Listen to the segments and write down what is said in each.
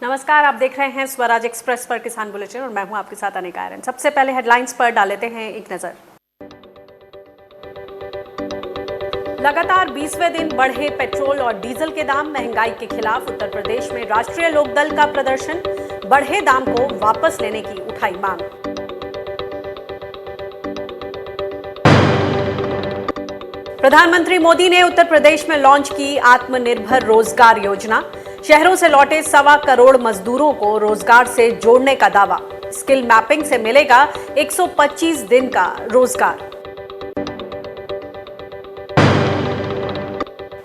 नमस्कार, आप देख रहे हैं स्वराज एक्सप्रेस पर किसान बुलेटिन और मैं हूं आपके साथ अनिका आर्यन। सबसे पहले हेडलाइंस पर डाल लेते हैं एक नजर। लगातार 20वें दिन बढ़े पेट्रोल और डीजल के दाम। महंगाई के खिलाफ उत्तर प्रदेश में राष्ट्रीय लोकदल का प्रदर्शन। बढ़े दाम को वापस लेने की उठाई मांग। प्रधानमंत्री मोदी ने उत्तर प्रदेश में लॉन्च की आत्मनिर्भर रोजगार योजना। शहरों से लौटे 1.25 करोड़ मजदूरों को रोजगार से जोड़ने का दावा। स्किल मैपिंग से मिलेगा 125 दिन का रोजगार।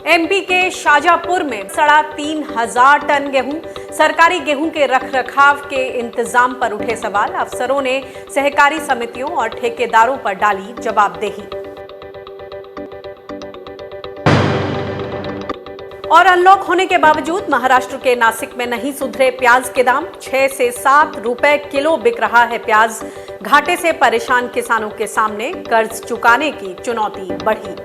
एमपी के शाजापुर में सड़ा 3000 टन गेहूं। सरकारी गेहूं के रखरखाव के इंतजाम पर उठे सवाल। अफसरों ने सहकारी समितियों और ठेकेदारों पर डाली जवाबदेही। और अनलॉक होने के बावजूद महाराष्ट्र के नासिक में नहीं सुधरे प्याज के दाम। 6 से 7 रुपए किलो बिक रहा है प्याज। घाटे से परेशान किसानों के सामने कर्ज चुकाने की चुनौती बढ़ी।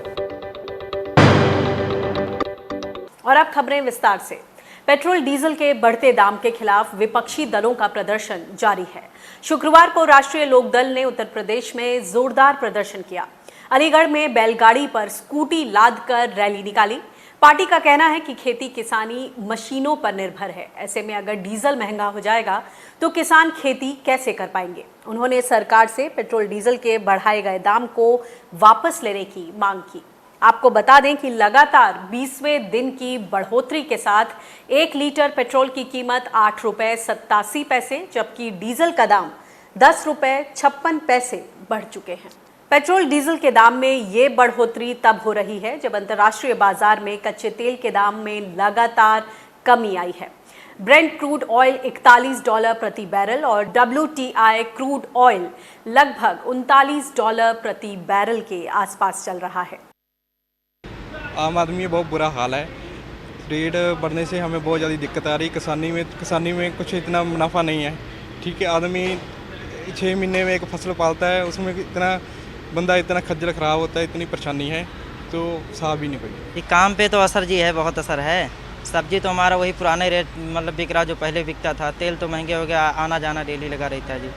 और अब खबरें विस्तार से। पेट्रोल डीजल के बढ़ते दाम के खिलाफ विपक्षी दलों का प्रदर्शन जारी है। शुक्रवार को राष्ट्रीय लोकदल ने उत्तर प्रदेश में जोरदार प्रदर्शन किया। अलीगढ़ में बैलगाड़ी पर स्कूटी लादकर रैली निकाली। पार्टी का कहना है कि खेती किसानी मशीनों पर निर्भर है। ऐसे में अगर डीजल महंगा हो जाएगा तो किसान खेती कैसे कर पाएंगे। उन्होंने सरकार से पेट्रोल डीजल के बढ़ाए गए दाम को वापस लेने की मांग की। आपको बता दें कि लगातार 20वें दिन की बढ़ोतरी के साथ 1 लीटर पेट्रोल की कीमत 8 रुपए 87 पैसे जबकि डीजल का दाम 10 रुपए 56 पैसे बढ़ चुके हैं। पेट्रोल डीजल के दाम में ये बढ़ोतरी तब हो रही है जब अंतर्राष्ट्रीय बाजार में कच्चे तेल के दाम में लगातार कमी आई है। ब्रेंट क्रूड ऑयल $41 प्रति बैरल और WTI क्रूड ऑयल लगभग $39 प्रति बैरल के आसपास चल रहा है। आम आदमी बहुत बुरा हाल है। रेट बढ़ने से हमें बहुत ज़्यादा दिक्कत आ रही। किसानी में कुछ इतना मुनाफा नहीं है। ठीक है, आदमी 6 महीने में एक फसल पालता है, उसमें इतना खज्जल ख़राब होता है, इतनी परेशानी है तो साहब ही नहीं कोई। काम पे तो असर जी है, बहुत असर है। सब्जी तो हमारा वही पुराने रेट मतलब बिक रहा जो पहले बिकता था। तेल तो महंगे हो गया, आना जाना डेली लगा रहता है जी।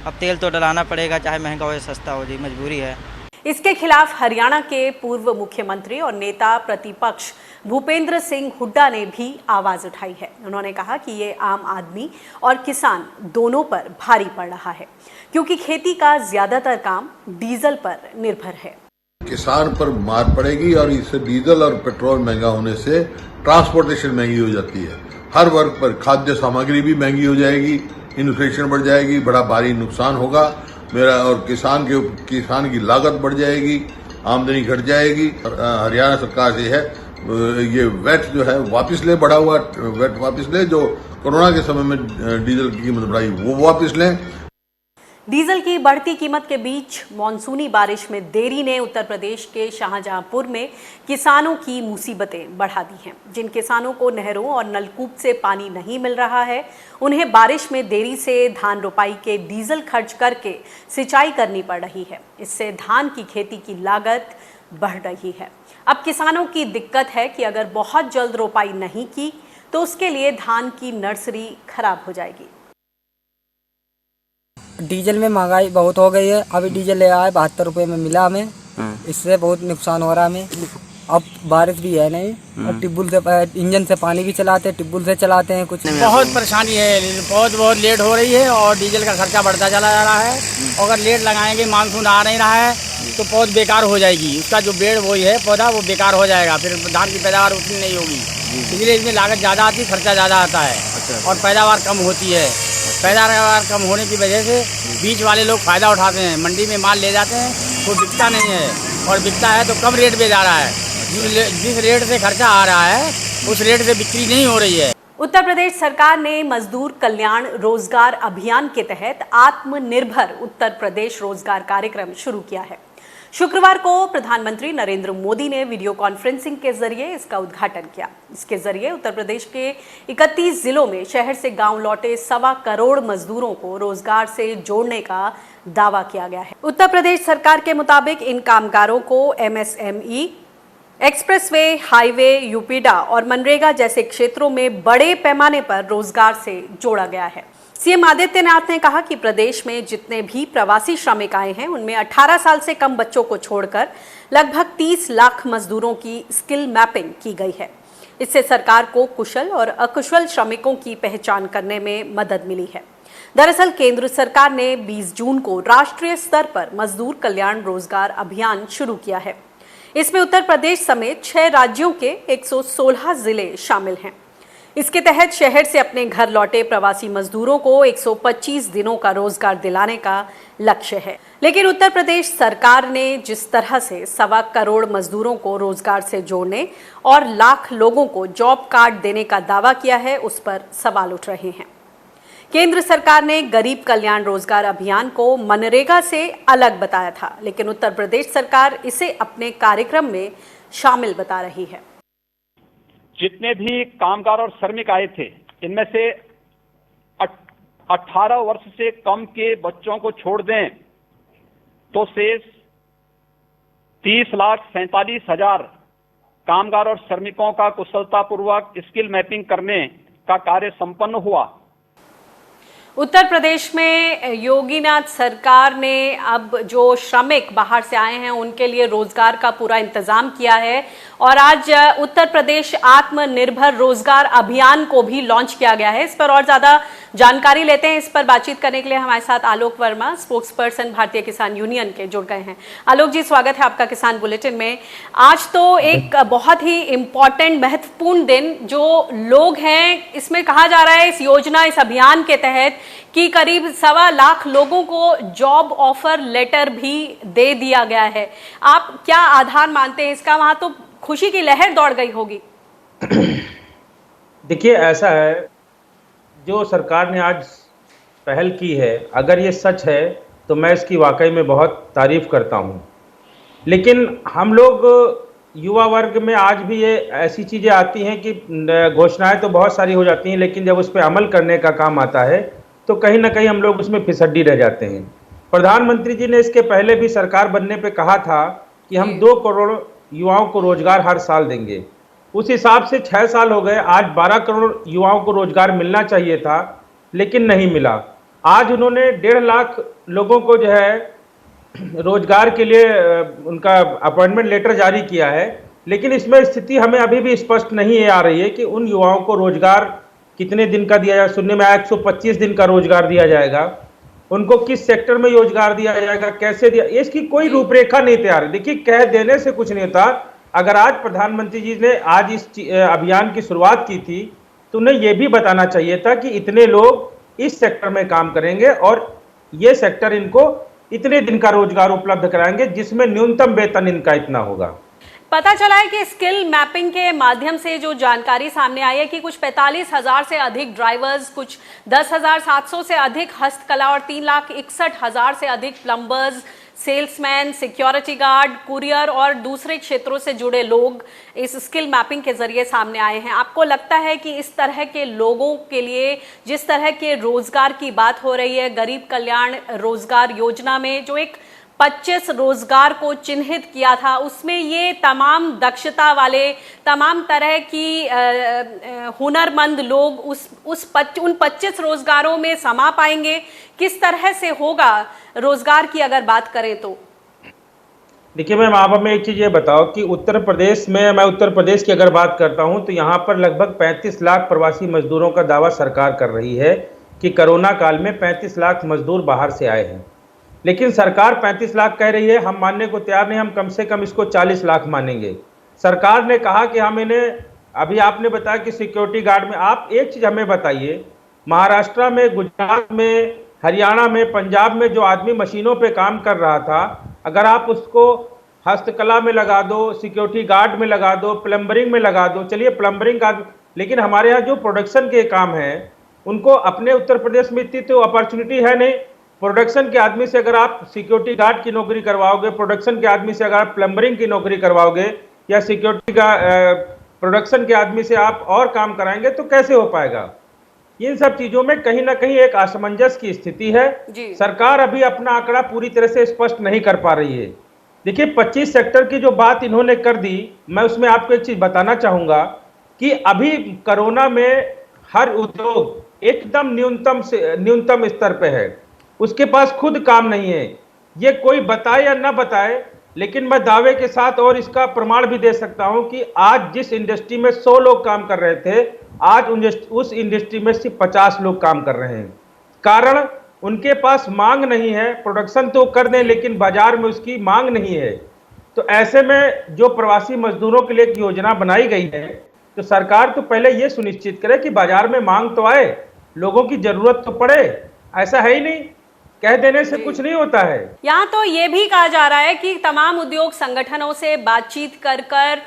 अब तेल तो डलाना पड़ेगा, चाहे महंगा हो या सस्ता हो जी, मजबूरी है। इसके खिलाफ हरियाणा के पूर्व मुख्यमंत्री और नेता प्रतिपक्ष भूपेंद्र सिंह हुड्डा ने भी आवाज उठाई है। उन्होंने कहा कि ये आम आदमी और किसान दोनों पर भारी पड़ रहा है क्योंकि खेती का ज्यादातर काम डीजल पर निर्भर है। किसान पर मार पड़ेगी और इससे डीजल और पेट्रोल महंगा होने से ट्रांसपोर्टेशन महंगी हो जाती है। हर वर्ग पर खाद्य सामग्री भी महंगी हो जाएगी, इन्फ्लेशन बढ़ जाएगी, बड़ा भारी नुकसान होगा मेरा और किसान की लागत बढ़ जाएगी, आमदनी घट जाएगी। हरियाणा सरकार से है ये वैट जो है वापस ले, बढ़ा हुआ वैट वापस ले, जो कोरोना के समय में डीजल की कीमत बढ़ाई वो वापस लें। डीजल की बढ़ती कीमत के बीच मॉनसूनी बारिश में देरी ने उत्तर प्रदेश के शाहजहांपुर में किसानों की मुसीबतें बढ़ा दी हैं। जिन किसानों को नहरों और नलकूप से पानी नहीं मिल रहा है, उन्हें बारिश में देरी से धान रोपाई के डीजल खर्च करके सिंचाई करनी पड़ रही है। इससे धान की खेती की लागत बढ़ रही है। अब किसानों की दिक्कत है कि अगर बहुत जल्द रोपाई नहीं की तो उसके लिए धान की नर्सरी खराब हो जाएगी। डीजल में महंगाई बहुत हो गई है। अभी डीजल ले आए 72 रुपये में मिला हमें। इससे बहुत नुकसान हो रहा है हमें। अब बारिश भी है नहीं और टिब्बुल से इंजन से पानी भी चलाते हैं, टिब्बुल से चलाते हैं। कुछ बहुत परेशानी है, बहुत लेट हो रही है और डीजल का खर्चा बढ़ता चला जा रहा है। अगर लेट लगाएंगे, मानसून आ नहीं रहा है तो पौध बेकार हो जाएगी। उसका जो पेड़ वही है पौधा वो बेकार हो जाएगा, फिर धान की पैदावार उतनी नहीं होगी। इसलिए इसमें लागत ज़्यादा आती है, खर्चा ज़्यादा आता है और पैदावार कम होती है। पैदावार कम होने की वजह से बीच वाले लोग फ़ायदा उठाते हैं, मंडी में माल ले जाते हैं तो बिकता नहीं है और बिकता है तो कम रेट पे जा रहा है। जिस रेट से खर्चा आ रहा है उस रेट से बिक्री नहीं हो रही है। उत्तर प्रदेश सरकार ने मजदूर कल्याण रोजगार अभियान के तहत आत्मनिर्भर उत्तर प्रदेश रोजगार कार्यक्रम शुरू किया है। शुक्रवार को प्रधानमंत्री नरेंद्र मोदी ने वीडियो कॉन्फ्रेंसिंग के जरिए इसका उद्घाटन किया। इसके जरिए उत्तर प्रदेश के 31 जिलों में शहर से गांव लौटे 1.25 करोड़ मजदूरों को रोजगार से जोड़ने का दावा किया गया है। उत्तर प्रदेश सरकार के मुताबिक इन कामगारों को MSME एक्सप्रेसवे, हाईवे, यूपीडा और मनरेगा जैसे क्षेत्रों में बड़े पैमाने पर रोजगार से जोड़ा गया है। सीएम आदित्यनाथ ने कहा कि प्रदेश में जितने भी प्रवासी श्रमिक आए हैं उनमें 18 साल से कम बच्चों को छोड़कर लगभग 30 लाख मजदूरों की स्किल मैपिंग की गई है। इससे सरकार को कुशल और अकुशल श्रमिकों की पहचान करने में मदद मिली है। दरअसल केंद्र सरकार ने 20 जून को राष्ट्रीय स्तर पर मजदूर कल्याण रोजगार अभियान शुरू किया है। इसमें उत्तर प्रदेश समेत 6 राज्यों के 116 जिले शामिल हैं। इसके तहत शहर से अपने घर लौटे प्रवासी मजदूरों को 125 दिनों का रोजगार दिलाने का लक्ष्य है। लेकिन उत्तर प्रदेश सरकार ने जिस तरह से 1.25 करोड़ मजदूरों को रोजगार से जोड़ने और लाख लोगों को जॉब कार्ड देने का दावा किया है, उस पर सवाल उठ रहे हैं। केंद्र सरकार ने गरीब कल्याण रोजगार अभियान को मनरेगा से अलग बताया था, लेकिन उत्तर प्रदेश सरकार इसे अपने कार्यक्रम में शामिल बता रही है। जितने भी कामगार और श्रमिक आए थे, इनमें से 18 वर्ष से कम के बच्चों को छोड़ दें तो शेष 30,47,000 कामगार और श्रमिकों का कुशलतापूर्वक स्किल मैपिंग करने का कार्य संपन्न हुआ। उत्तर प्रदेश में योगीनाथ सरकार ने अब जो श्रमिक बाहर से आए हैं उनके लिए रोजगार का पूरा इंतजाम किया है और आज उत्तर प्रदेश आत्मनिर्भर रोजगार अभियान को भी लॉन्च किया गया है। इस पर और ज्यादा जानकारी लेते हैं। इस पर बातचीत करने के लिए हमारे साथ आलोक वर्मा, स्पोक्सपर्सन भारतीय किसान यूनियन के, जुड़ गए हैं। आलोक जी, स्वागत है आपका किसान बुलेटिन में। आज तो एक बहुत ही इम्पोर्टेंट, महत्वपूर्ण दिन जो लोग हैं, इसमें कहा जा रहा है इस योजना, इस अभियान के तहत कि करीब 1.25 लाख लोगों को जॉब ऑफर लेटर भी दे दिया गया है। आप क्या आधार मानते हैं इसका? वहां तो खुशी की लहर दौड़ गई होगी। देखिए, ऐसा है, जो सरकार ने आज पहल की है, अगर ये सच है तो मैं इसकी वाकई में बहुत तारीफ करता हूँ। लेकिन हम लोग युवा वर्ग में आज भी ये ऐसी चीज़ें आती हैं कि घोषणाएं तो बहुत सारी हो जाती हैं, लेकिन जब उस पर अमल करने का काम आता है तो कहीं ना कहीं हम लोग उसमें फिसड्डी रह जाते हैं। प्रधानमंत्री जी ने इसके पहले भी सरकार बनने पे कहा था कि हम 2 करोड़ युवाओं को रोजगार हर साल देंगे। उस हिसाब से 6 साल हो गए, आज 12 करोड़ युवाओं को रोजगार मिलना चाहिए था, लेकिन नहीं मिला। आज उन्होंने 1.5 लाख लोगों को जो है रोजगार के लिए उनका अपॉइंटमेंट लेटर जारी किया है, लेकिन इसमें स्थिति हमें अभी भी स्पष्ट नहीं आ रही है कि उन युवाओं को रोजगार कितने दिन का दिया जाए। सुनने में आया 125 दिन का रोजगार दिया जाएगा, उनको किस सेक्टर में रोजगार दिया जाएगा, कैसे दिया, इसकी कोई रूपरेखा नहीं तैयार है। देखिए, कह देने से कुछ नहीं होता। अगर आज प्रधानमंत्री जी ने आज इस अभियान की शुरुआत की थी तो उन्हें यह भी बताना चाहिए था कि इतने लोग इस सेक्टर में काम करेंगे और ये सेक्टर इनको इतने दिन का रोजगार उपलब्ध कराएंगे जिसमें न्यूनतम वेतन इनका इतना होगा। पता चला है कि स्किल मैपिंग के माध्यम से जो जानकारी सामने आई है कि कुछ 45,000 से अधिक ड्राइवर्स, कुछ 10,700 से अधिक हस्तकला और 3,61,000 से अधिक plumbers, salesman, security guard, courier और दूसरे क्षेत्रों से जुड़े लोग इस स्किल मैपिंग के जरिए सामने आए हैं। आपको लगता है कि इस तरह के लोगों के लिए जिस तरह के रोजगार की बात हो रही है, गरीब कल्याण रोजगार योजना में जो एक 25 रोजगार को चिन्हित किया था, उसमें ये तमाम दक्षता वाले, तमाम तरह की हुनरमंद लोग उन 25 रोजगारों में समा पाएंगे? किस तरह से होगा रोजगार की अगर बात करें तो? देखिए मैम, आप हमें एक चीज़ ये बताओ कि उत्तर प्रदेश में, मैं उत्तर प्रदेश की अगर बात करता हूं तो यहाँ पर लगभग 35 लाख प्रवासी मजदूरों का दावा सरकार कर रही है कि कोरोना काल में 35 लाख मजदूर बाहर से आए हैं। लेकिन सरकार 35 लाख कह रही है, हम मानने को तैयार नहीं, हम कम से कम इसको 40 लाख मानेंगे। सरकार ने कहा कि हम इन्हें, अभी आपने बताया कि सिक्योरिटी गार्ड में, आप एक चीज़ हमें बताइए, महाराष्ट्र में, गुजरात में, हरियाणा में, पंजाब में जो आदमी मशीनों पे काम कर रहा था, अगर आप उसको हस्तकला में लगा दो, सिक्योरिटी गार्ड में लगा दो, प्लम्बरिंग में लगा दो, चलिए प्लम्बरिंग का, लेकिन हमारे यहाँ जो प्रोडक्शन के काम हैं उनको अपने उत्तर प्रदेश में इतनी तो अपॉर्चुनिटी है नहीं। प्रोडक्शन के आदमी से अगर आप सिक्योरिटी गार्ड की नौकरी करवाओगे, प्रोडक्शन के आदमी से अगर आप प्लम्बरिंग की नौकरी करवाओगे या सिक्योरिटी का प्रोडक्शन के आदमी से आप और काम कराएंगे तो कैसे हो पाएगा? इन सब चीजों में कहीं ना कहीं एक असमंजस की स्थिति है। सरकार अभी अपना आंकड़ा पूरी तरह से स्पष्ट नहीं कर पा रही है। देखिए 25 सेक्टर की जो बात इन्होंने कर दी, मैं उसमें आपको एक चीज बताना चाहूंगा कि अभी कोरोना में हर उद्योग एकदम न्यूनतम स्तर पे है, उसके पास खुद काम नहीं है। ये कोई बताए या ना बताए, लेकिन मैं दावे के साथ और इसका प्रमाण भी दे सकता हूं कि आज जिस इंडस्ट्री में 100 लोग काम कर रहे थे, आज उस इंडस्ट्री में सिर्फ 50 लोग काम कर रहे हैं। कारण उनके पास मांग नहीं है, प्रोडक्शन तो कर दें लेकिन बाजार में उसकी मांग नहीं है। तो ऐसे में जो प्रवासी मजदूरों के लिए एक योजना बनाई गई है, तो सरकार तो पहले ये सुनिश्चित करे कि बाजार में मांग तो आए, लोगों की जरूरत तो पड़े। ऐसा है ही नहीं, कह देने से कुछ नहीं होता है। यहाँ तो ये भी कहा जा रहा है कि तमाम उद्योग संगठनों से बातचीत कर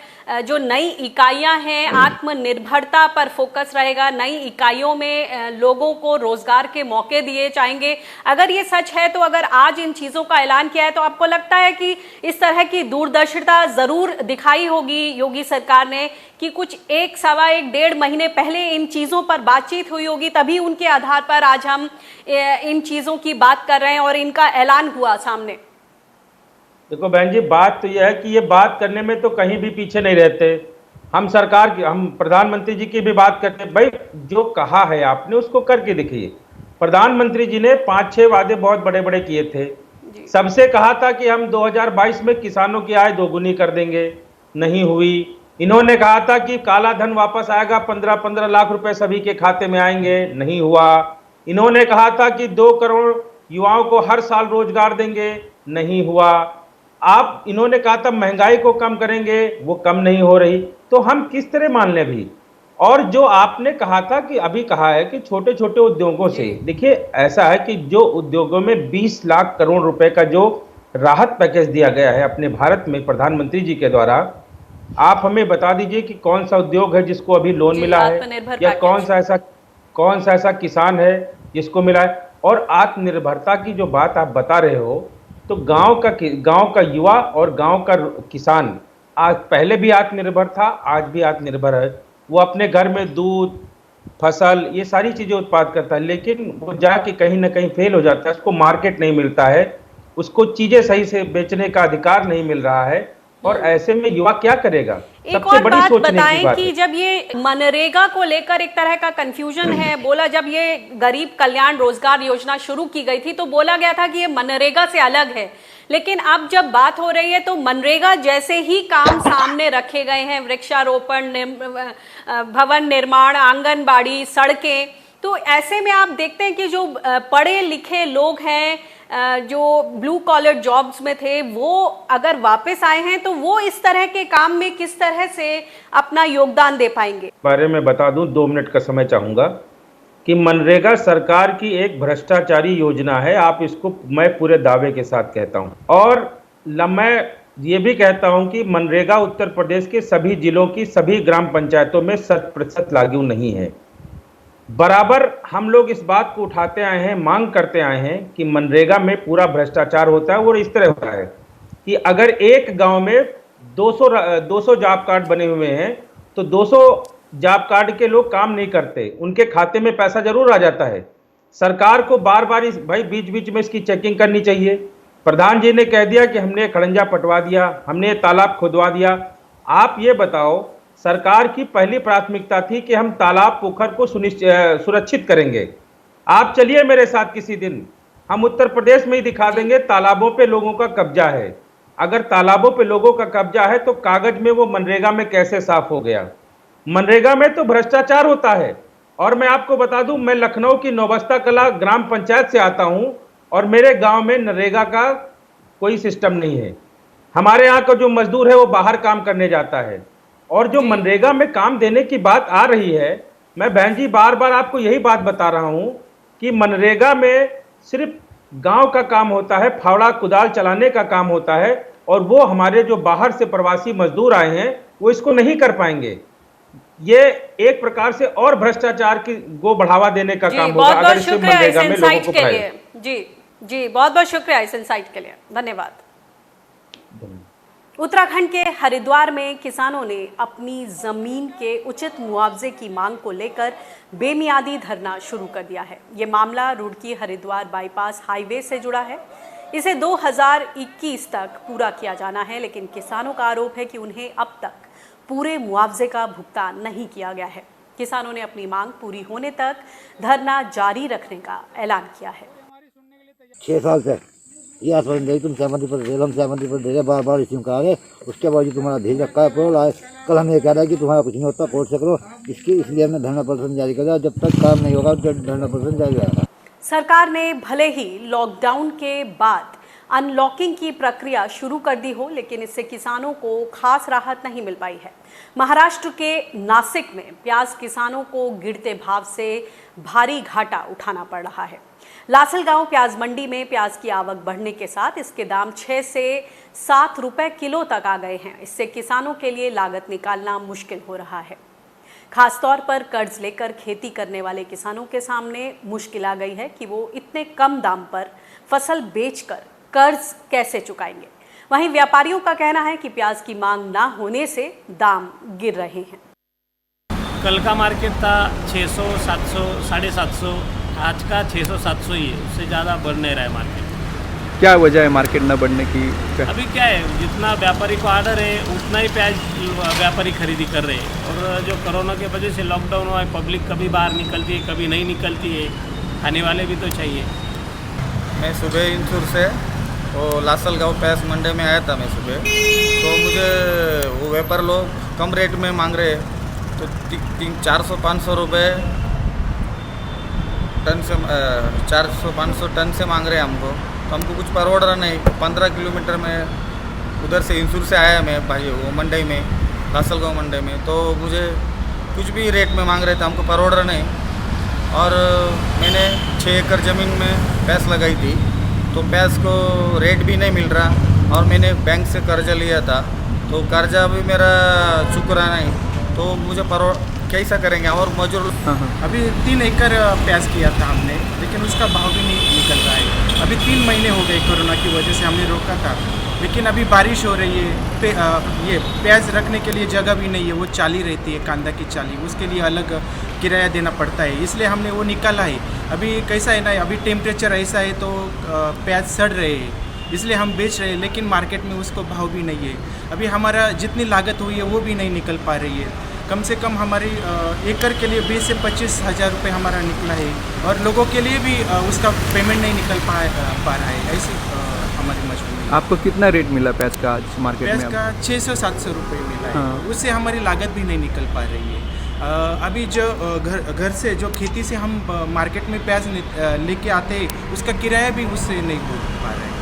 जो नई इकाइयां हैं, आत्मनिर्भरता पर फोकस रहेगा, नई इकाइयों में लोगों को रोजगार के मौके दिए जाएंगे। अगर ये सच है तो अगर आज इन चीजों का ऐलान किया है तो आपको लगता है कि इस तरह की दूरदर्शिता जरूर दिखाई होगी योगी सरकार ने, कि कुछ 1-1.5 महीने पहले इन चीजों पर बातचीत हुई होगी, तभी उनके आधार पर आज हम इन चीजों की बात कर रहे हैं और इनका ऐलान हुआ सामने। देखो बहन जी, बात तो यह है कि ये बात करने में तो कहीं भी पीछे नहीं रहते। हम सरकार की, हम प्रधानमंत्री जी की भी बात करते हैं। भाई जो कहा है आपने उसको करके दिखिए। प्रधानमंत्री जी ने 5-6 वादे बहुत बड़े बड़े किए थे। सबसे कहा था कि हम 2022 में किसानों की आय दोगुनी कर देंगे, नहीं हुई। इन्होंने कहा था कि काला धन वापस आएगा, 15-15 लाख रुपए सभी के खाते में आएंगे, नहीं हुआ। इन्होंने कहा था कि 2 करोड़ युवाओं को हर साल रोजगार देंगे, नहीं हुआ। आप इन्होंने कहा था महंगाई को कम करेंगे, वो कम नहीं हो रही। तो हम किस तरह मान लें भी। और जो आपने कहा था कि अभी कहा है कि छोटे छोटे उद्योगों से, देखिए ऐसा है कि जो उद्योगों में 20 लाख करोड़ रुपए का जो राहत पैकेज दिया गया है अपने भारत में प्रधानमंत्री जी के द्वारा, आप हमें बता दीजिए कि कौन सा उद्योग है जिसको अभी लोन मिला है, या कौन सा ऐसा किसान है जिसको मिला है। और आत्मनिर्भरता की जो बात आप बता रहे हो, तो गांव का युवा और गांव का किसान आज पहले भी आत्मनिर्भर था, आज भी आत्मनिर्भर है। वो अपने घर में दूध, फसल, ये सारी चीजें उत्पाद करता है, लेकिन वो जाके कहीं ना कहीं फेल हो जाता है, उसको मार्केट नहीं मिलता है, उसको चीजें सही से बेचने का अधिकार नहीं मिल रहा है। और ऐसे में युवा क्या करेगा? एक और बात बताएं कि जब ये मनरेगा को लेकर एक तरह का कंफ्यूजन है, बोला जब ये गरीब कल्याण रोजगार योजना शुरू की गई थी तो बोला गया था कि ये मनरेगा से अलग है, लेकिन अब जब बात हो रही है तो मनरेगा जैसे ही काम सामने रखे गए हैं, वृक्षारोपण, भवन निर्माण, आंगनबाड़ी, सड़कें, तो ऐसे में आप देखते हैं कि जो पढ़े लिखे लोग हैं, जो ब्लू कॉलर जॉब्स में थे, वो अगर वापस आए हैं तो वो इस तरह के काम में किस तरह से अपना योगदान दे पाएंगे? बारे में बता दूं, 2 मिनट का समय चाहूंगा कि मनरेगा सरकार की एक भ्रष्टाचारी योजना है। आप इसको मैं पूरे दावे के साथ कहता हूं। और मैं ये भी कहता हूं कि मनरेगा उत्तर प्रदेश के सभी जिलों की सभी ग्राम पंचायतों में 100% लागू नहीं है। बराबर हम लोग इस बात को उठाते आए हैं, मांग करते आए हैं कि मनरेगा में पूरा भ्रष्टाचार होता है। और इस तरह होता है कि अगर एक गांव में 200 जॉब कार्ड बने हुए हैं तो 200 जॉब कार्ड के लोग काम नहीं करते, उनके खाते में पैसा जरूर आ जाता है। सरकार को बार बार इस भाई बीच बीच में इसकी चेकिंग करनी चाहिए। प्रधान जी ने कह दिया कि हमने खड़ंजा पटवा दिया, हमने तालाब खुदवा दिया। आप ये बताओ, सरकार की पहली प्राथमिकता थी कि हम तालाब पोखर को सुरक्षित करेंगे। आप चलिए मेरे साथ किसी दिन, हम उत्तर प्रदेश में ही दिखा देंगे तालाबों पे लोगों का कब्जा है। अगर तालाबों पे लोगों का कब्जा है तो कागज में वो मनरेगा में कैसे साफ हो गया? मनरेगा में तो भ्रष्टाचार होता है। और मैं आपको बता दूं, मैं लखनऊ की नौबस्ता कला ग्राम पंचायत से आता हूं और मेरे गांव में नरेगा का कोई सिस्टम नहीं है। हमारे यहाँ का जो मजदूर है वो बाहर काम करने जाता है। और जो मनरेगा में काम देने की बात आ रही है, मैं बहन जी बार बार आपको यही बात बता रहा हूं कि मनरेगा में सिर्फ गांव का काम होता है, फावड़ा कुदाल चलाने का काम होता है, और वो हमारे जो बाहर से प्रवासी मजदूर आए हैं वो इसको नहीं कर पाएंगे। ये एक प्रकार से और भ्रष्टाचार को बढ़ावा देने का काम होगा अगर इसे मनरेगा में लोगों को बढ़ाए। जी बहुत बहुत शुक्रिया इस इनसाइट के लिए, धन्यवाद। उत्तराखंड के हरिद्वार में किसानों ने अपनी जमीन के उचित मुआवजे की मांग को लेकर बेमियादी धरना शुरू कर दिया है। ये मामला रुड़की हरिद्वार बाईपास हाईवे से जुड़ा है। इसे 2021 तक पूरा किया जाना है, लेकिन किसानों का आरोप है कि उन्हें अब तक पूरे मुआवजे का भुगतान नहीं किया गया है। किसानों ने अपनी मांग पूरी होने तक धरना जारी रखने का ऐलान किया है। 6 साल से ये आश्वासन दे तुम सहमति पर दे, हम सहमति पर दे रहे, बार बार रिसीव करा रहे, उसके बाद तुम्हारा धीरे रखा है प्रोल आए। कल हमें कह रहा है कि तुम्हारा कुछ नहीं होता, कोर्ट से करो, इसलिए हमने धरना प्रदर्शन जारी कर दिया। जब तक काम नहीं होगा धरना प्रदर्शन जारी रहेगा। सरकार ने भले ही लॉकडाउन के बाद अनलॉकिंग की प्रक्रिया शुरू कर दी हो, लेकिन इससे किसानों को खास राहत नहीं मिल पाई है। महाराष्ट्र के नासिक में प्याज किसानों को गिरते भाव से भारी घाटा उठाना पड़ रहा है। लासलगांव प्याज मंडी में प्याज की आवक बढ़ने के साथ इसके दाम 6 से 7 रुपए किलो तक आ गए हैं। इससे किसानों के लिए लागत निकालना मुश्किल हो रहा है। खासतौर पर कर्ज लेकर खेती करने वाले किसानों के सामने मुश्किल आ गई है कि वो इतने कम दाम पर फसल बेचकर कर्ज कैसे चुकाएंगे। वहीं व्यापारियों का कहना है कि प्याज की मांग ना होने से दाम गिर रहे हैं। कल का मार्केट था 600, 700, 750, आज का 600-700 ही है, उससे ज़्यादा बढ़ नहीं रहा है मार्केट। क्या वजह है मार्केट न बढ़ने की? अभी क्या है, जितना व्यापारी को ऑर्डर है उतना ही प्याज व्यापारी खरीदी कर रहे हैं, और जो कोरोना की वजह से लॉकडाउन हुआ है, पब्लिक कभी बाहर निकलती है कभी नहीं निकलती है, खाने वाले भी तो चाहिए। मैं सुबह इंदौर से वो लासलगांव प्याज मंडी में आया था मैं सुबह, तो मुझे वो व्यापार लोग कम रेट में मांग रहे हैं, तो 400-500 रुपये टन से 400-500 टन से मांग रहे हैं हमको, तो हमको कुछ परवड़ रहा नहीं। 15 किलोमीटर में उधर से इंदौर से आया मैं भाई वो मंडी में, लासलगांव मंडी में, तो मुझे कुछ भी रेट में मांग रहे थे, हमको परवड़ रहा नहीं। और मैंने 6 एकड़ ज़मीन में प्याज लगाई थी, तो प्याज को रेट भी नहीं मिल रहा, और मैंने बैंक से कर्जा लिया था, तो कर्जा भी मेरा चुक रहा नहीं, तो मुझे कैसा करेंगे। और मजदूर अभी 3 एकड़ प्याज किया था हमने, लेकिन उसका भाव भी नहीं निकल रहा है। अभी 3 महीने हो गए कोरोना की वजह से हमने रोका था, लेकिन अभी बारिश हो रही है, ये प्याज रखने के लिए जगह भी नहीं है, वो चाली रहती है कांदा की चाली, उसके लिए अलग किराया देना पड़ता है, इसलिए हमने वो निकाला है। अभी कैसा है ना, अभी टेम्परेचर ऐसा है तो प्याज सड़ रहे हैं, इसलिए हम बेच रहे हैं, लेकिन मार्केट में उसको भाव भी नहीं है। अभी हमारा जितनी लागत हुई है वो भी नहीं निकल पा रही है। कम से कम हमारी एकड़ के लिए 20 से 25 हज़ार रुपये हमारा निकला है, और लोगों के लिए भी उसका पेमेंट नहीं निकल पा रहा है। ऐसी हमारी मजबूरी। आपको कितना रेट मिला प्याज का आज मार्केट में? प्याज का 600-700 रुपये मिला है। उससे हमारी लागत भी नहीं निकल पा रही है। अभी जो घर से जो खेती से हम मार्केट में प्याज लेके आते हैं, उसका किराया भी उससे नहीं हो पा रहा है।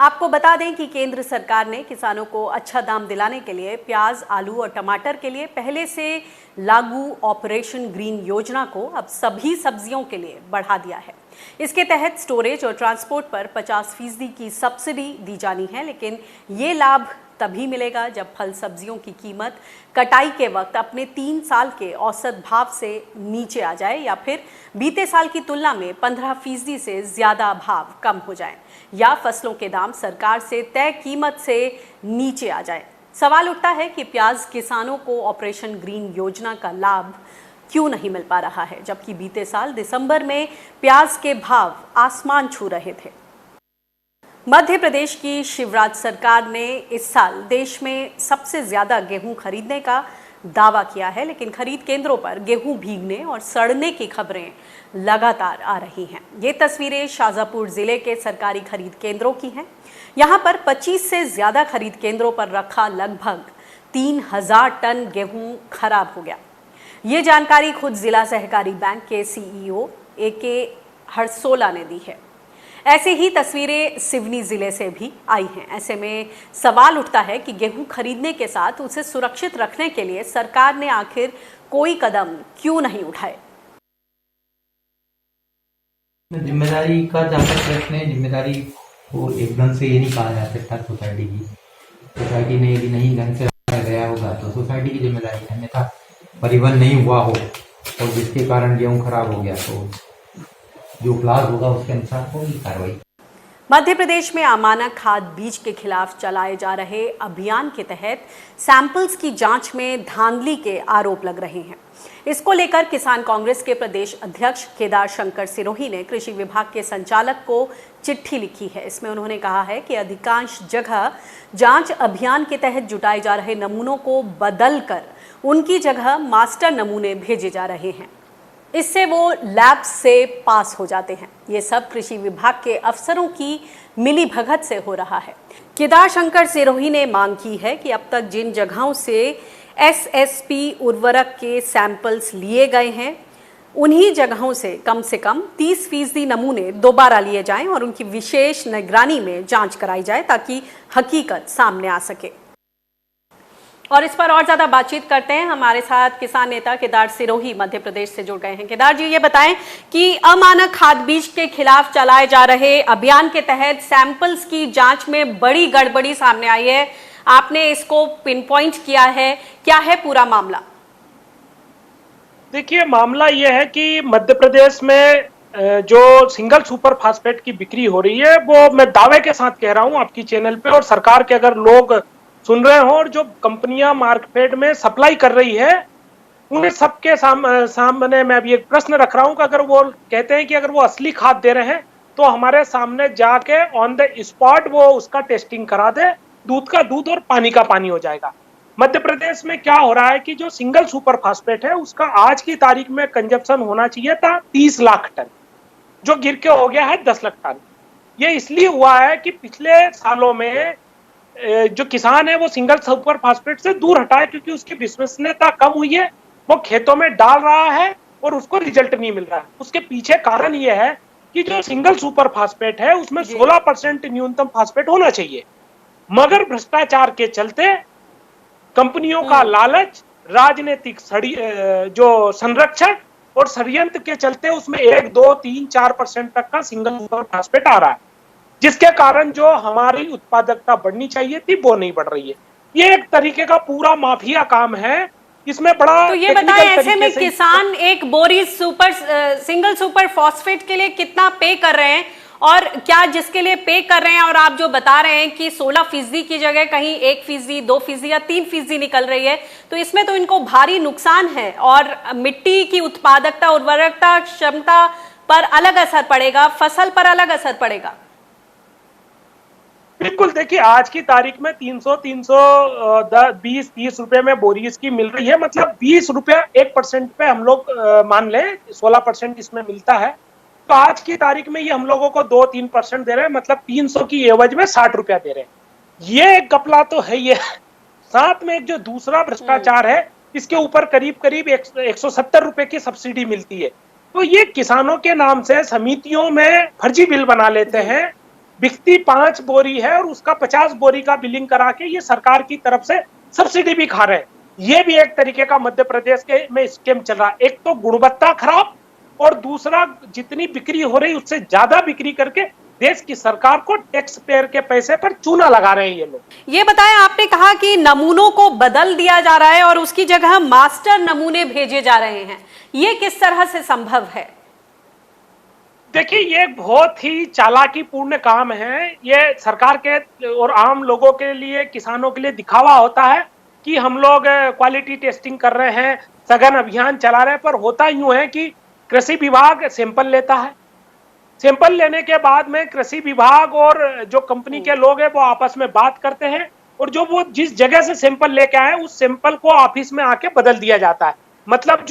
आपको बता दें कि केंद्र सरकार ने किसानों को अच्छा दाम दिलाने के लिए प्याज, आलू और टमाटर के लिए पहले से लागू ऑपरेशन ग्रीन योजना को अब सभी सब्जियों के लिए बढ़ा दिया है। इसके तहत स्टोरेज और ट्रांसपोर्ट पर 50% की सब्सिडी दी जानी है, लेकिन ये लाभ तभी मिलेगा जब फल सब्जियों की कीमत कटाई के वक्त अपने 3 साल के औसत भाव से नीचे आ जाए, या फिर बीते साल की तुलना में 15% से ज़्यादा भाव कम हो जाए, या फसलों के दाम सरकार से तय कीमत से नीचे आ जाए। सवाल उठता है कि प्याज किसानों को ऑपरेशन ग्रीन योजना का लाभ क्यों नहीं मिल पा रहा है, जबकि बीते साल दिसंबर में प्याज के भाव आसमान छू रहे थे। मध्य प्रदेश की शिवराज सरकार ने इस साल देश में सबसे ज़्यादा गेहूं खरीदने का दावा किया है, लेकिन खरीद केंद्रों पर गेहूं भीगने और सड़ने की खबरें लगातार आ रही हैं। ये तस्वीरें शाजापुर जिले के सरकारी खरीद केंद्रों की हैं। यहाँ पर 25 से ज़्यादा खरीद केंद्रों पर रखा लगभग 3000 टन गेहूं खराब हो गया। ये जानकारी खुद जिला सहकारी बैंक के CEO AK हरसोला ने दी है। ऐसे ही तस्वीरें सिवनी जिले से भी आई हैं। ऐसे में सवाल उठता है कि गेहूं खरीदने के साथ उसे सुरक्षित रखने के लिए सरकार ने आखिर कोई कदम क्यों नहीं उठाए। जिम्मेदारी का जहाँ तक प्रश्न है, जिम्मेदारी को एकदम से ये नहीं कहा जा सकता सोसाइटी की। सोसाइटी ने यदि नहीं ढंग से गया होगा तो सोसाइटी की जिम्मेदारी है, अन्यथा परिवहन नहीं हुआ हो और जिसके कारण गेहूं खराब हो गया तो जो क्लास होगा उसके अनुसार होगी कार्रवाई। मध्य प्रदेश में अमानक खाद बीज के खिलाफ चलाए जा रहे अभियान के तहत सैंपल्स की जांच में धांधली के आरोप लग रहे हैं। इसको लेकर किसान कांग्रेस के प्रदेश अध्यक्ष केदार शंकर सिरोही ने कृषि विभाग के संचालक को चिट्ठी लिखी है। इसमें उन्होंने कहा है कि अधिकांश जगह जांच अभियान के तहत जुटाए जा रहे नमूनों को बदलकर उनकी जगह मास्टर नमूने भेजे जा रहे हैं। इससे वो लैब से पास हो जाते हैं। ये सब कृषि विभाग के अफसरों की मिली भगत से हो रहा है। केदार शंकर सिरोही ने मांग की है कि अब तक जिन जगहों से एसएसपी उर्वरक के सैंपल्स लिए गए हैं, उन्हीं जगहों से कम 30% नमूने दोबारा लिए जाएं और उनकी विशेष निगरानी में जांच कराई जाए ताकि हकीकत सामने आ सके। और इस पर और ज्यादा बातचीत करते हैं। हमारे साथ किसान नेता केदार सिरोही मध्य प्रदेश से जुड़ गए हैं। केदार जी, ये बताएं कि अमानक खाद बीज के खिलाफ चलाए जा रहे अभियान के तहत सैंपल्स की जांच में बड़ी गड़बड़ी सामने आई है। आपने इसको पिन पॉइंट किया है, क्या है पूरा मामला? देखिए, मामला यह है कि मध्य प्रदेश में जो सिंगल सुपर फास्फेट की बिक्री हो रही है, वो मैं दावे के साथ कह रहा हूं आपकी चैनल पे, और सरकार के अगर लोग सुन रहे हो, और जो कंपनियां मार्केट में सप्लाई कर रही है, उन्हें सबके सामने मैं अभी एक प्रश्न रख रहा हूं कि अगर वो कहते हैं कि अगर वो असली खाद दे रहे हैं तो हमारे सामने जाके ऑन द स्पॉट वो उसका टेस्टिंग करा दे, दूध का दूध और पानी का पानी हो जाएगा। मध्य प्रदेश में क्या हो रहा है कि जो सिंगल सुपर फास्फेट है उसका आज की तारीख में कंजप्शन होना चाहिए था 30 लाख टन, जो गिर के हो गया है 10 लाख टन। ये इसलिए हुआ है कि पिछले सालों में जो किसान है वो सिंगल सुपर फास्फेट से दूर हटा है, क्योंकि उसकी विश्वसनीयता कम हुई है। वो खेतों में डाल रहा है और उसको रिजल्ट नहीं मिल रहा है। उसके पीछे कारण ये है कि जो सिंगल सुपर फास्फेट है उसमें 16% न्यूनतम फास्फेट होना चाहिए, मगर भ्रष्टाचार के चलते, कंपनियों का लालच, राजनीतिक जो संरक्षण और षड्यंत्र के चलते उसमें 1, 2, 3, 4% तक का सिंगल सुपर फास्फेट आ रहा है, जिसके कारण जो हमारी उत्पादकता बढ़नी चाहिए थी वो नहीं बढ़ रही है। ये एक तरीके का पूरा माफिया काम है। इसमें बड़ा तो ये बताएं, ऐसे में किसान एक बोरी सिंगल सुपर फॉस्फेट के लिए कितना पे कर रहे हैं, और क्या जिसके लिए पे कर रहे हैं और आप जो बता रहे हैं कि 16% की जगह कहीं 1%, 2% या 3% निकल रही है, तो इसमें तो इनको भारी नुकसान है और मिट्टी की उत्पादकता, उर्वरकता क्षमता पर अलग असर पड़ेगा, फसल पर अलग असर पड़ेगा। बिल्कुल, देखिए आज की तारीख में 320-30 रुपए में बोरी इसकी मिल रही है, मतलब 20 रुपया 1% पे हम लोग मान लें, 16% इसमें मिलता है। तो आज की तारीख में ये हम लोगों को 2-3% दे रहे हैं, मतलब 300 की एवज में 60 रुपया दे रहे हैं। ये एक घपला तो है ही है। साथ में एक जो दूसरा भ्रष्टाचार है, इसके ऊपर करीब 170 रुपए की सब्सिडी मिलती है। तो ये किसानों के नाम से समितियों में फर्जी बिल बना लेते हैं। बिकती 5 बोरी है और उसका 50 बोरी का बिलिंग करा के ये सरकार की तरफ से सब्सिडी भी खा रहे हैं। ये भी एक तरीके का मध्य प्रदेश में स्कीम चल रहा है। एक तो गुणवत्ता खराब, और दूसरा जितनी बिक्री हो रही उससे ज्यादा बिक्री करके देश की सरकार को टैक्स पेयर के पैसे पर चूना लगा रहे हैं ये लोग। ये बताएं, आपने कहा कि नमूनों को बदल दिया जा रहा है और उसकी जगह मास्टर नमूने भेजे जा रहे हैं, ये किस तरह से संभव है? देखिए, ये बहुत ही चालाकीपूर्ण काम है। ये सरकार के और आम लोगों के लिए, किसानों के लिए दिखावा होता है कि हम लोग क्वालिटी टेस्टिंग कर रहे हैं, सघन अभियान चला रहे हैं, पर होता यूं है कि कृषि विभाग सैंपल लेता है। सैंपल लेने के बाद में कृषि विभाग और जो कंपनी के लोग हैं वो आपस में बात करते हैं, और जो वो जिस जगह से सैंपल लेके आए उस सैंपल को ऑफिस में आके बदल दिया जाता है। मतलब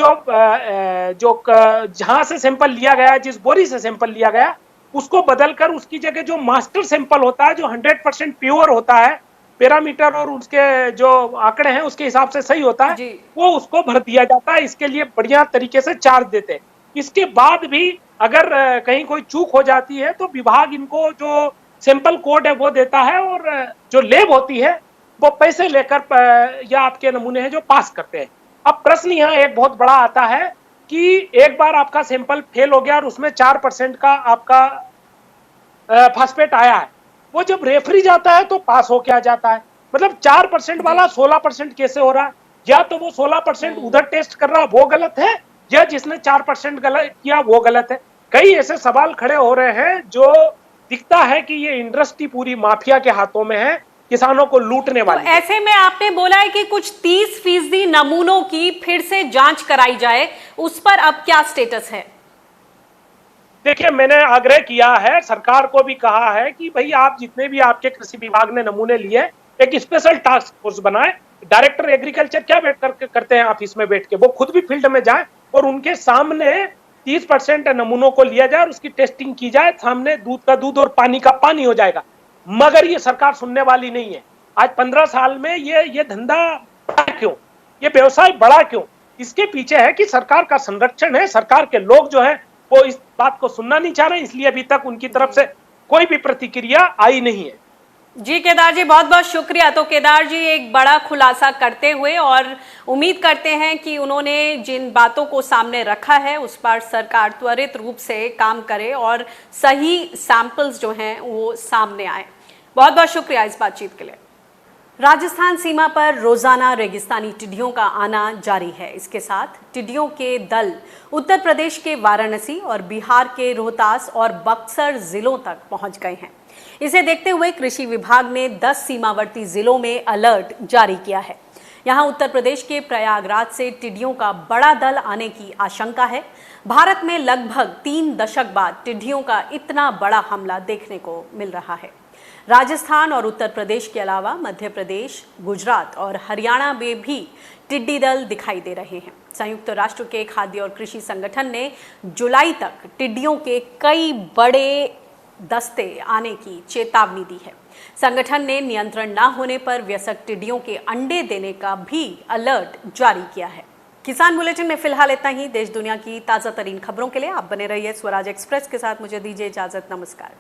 जो जहां से सैंपल लिया गया, जिस बोरी से सैंपल लिया गया, उसको बदलकर उसकी जगह जो मास्टर सैंपल होता है, जो 100% प्योर होता है, पैरामीटर और उसके जो आंकड़े हैं उसके हिसाब से सही होता है, वो उसको भर दिया जाता है। इसके लिए बढ़िया तरीके से चार्ज देते हैं। इसके बाद भी अगर कहीं कोई चूक हो जाती है तो विभाग इनको जो सैंपल कोड है वो देता है, और जो लैब होती है वो पैसे लेकर या आपके नमूने हैं जो पास करते हैं। अब प्रश्न यहाँ एक बहुत बड़ा आता है कि एक बार आपका सैंपल फेल हो गया और उसमें 4% का आपका फास्फेट आया है, वो जब रेफरी जाता है तो पास हो के आ जाता है। मतलब 4% वाला 16% कैसे हो रहा है? या तो वो 16% उधर टेस्ट कर रहा वो गलत है, या जिसने 4% गलत किया वो गलत है। कई ऐसे सवाल खड़े हो रहे हैं जो दिखता है कि ये इंडस्ट्री पूरी माफिया के हाथों में है, किसानों को लूटने तो वाली। ऐसे में आपने बोला है कि कुछ 30% नमूनों की फिर से जांच कराई जाए, उस पर अब क्या स्टेटस है? देखिए, मैंने आग्रह किया है, सरकार को भी कहा है कि भाई आप जितने भी आपके कृषि विभाग ने नमूने लिए, एक स्पेशल टास्क फोर्स बनाए। डायरेक्टर एग्रीकल्चर क्या बैठ कर करते हैं ऑफिस में बैठ के, वो खुद भी फील्ड में जाए और उनके सामने 30% नमूनों को लिया जाए और उसकी टेस्टिंग की जाए। सामने दूध का दूध और पानी का पानी हो जाएगा। मगर ये सरकार सुनने वाली नहीं है। आज 15 साल में ये धंधा बढ़ा क्यों, ये व्यवसाय बढ़ा क्यों? इसके पीछे है कि सरकार का संरक्षण है। सरकार के लोग जो है वो इस बात को सुनना नहीं चाह रहे, इसलिए अभी तक उनकी तरफ से कोई भी प्रतिक्रिया आई नहीं है। जी केदार जी, बहुत बहुत शुक्रिया। तो केदार जी एक बड़ा खुलासा करते हुए, और उम्मीद करते हैं कि उन्होंने जिन बातों को सामने रखा है उस पर सरकार त्वरित रूप से काम करे और सही सैंपल्स जो हैं वो सामने आए। बहुत बहुत शुक्रिया इस बातचीत के लिए। राजस्थान सीमा पर रोजाना रेगिस्तानी टिड्डियों का आना जारी है। इसके साथ टिड्डियों के दल उत्तर प्रदेश के वाराणसी और बिहार के रोहतास और बक्सर जिलों तक पहुंच गए हैं। इसे देखते हुए कृषि विभाग ने 10 सीमावर्ती जिलों में अलर्ट जारी किया है। यहां उत्तर प्रदेश के प्रयागराज से टिड्डियों का बड़ा दल आने की आशंका है। भारत में लगभग 3 दशक बाद टिड्डियों का इतना बड़ा हमला देखने को मिल रहा है। राजस्थान और उत्तर प्रदेश के अलावा मध्य प्रदेश, गुजरात और हरियाणा में भी टिड्डी दल दिखाई दे रहे हैं। संयुक्त राष्ट्र के खाद्य और कृषि संगठन ने जुलाई तक टिड्डियों के कई बड़े दस्ते आने की चेतावनी दी है। संगठन ने नियंत्रण न होने पर वयस्क टिड्डियों के अंडे देने का भी अलर्ट जारी किया है। किसान बुलेटिन में फिलहाल इतना ही। देश दुनिया की ताजा तरीन खबरों के लिए आप बने रहिए स्वराज एक्सप्रेस के साथ। मुझे दीजिए इजाजत। नमस्कार।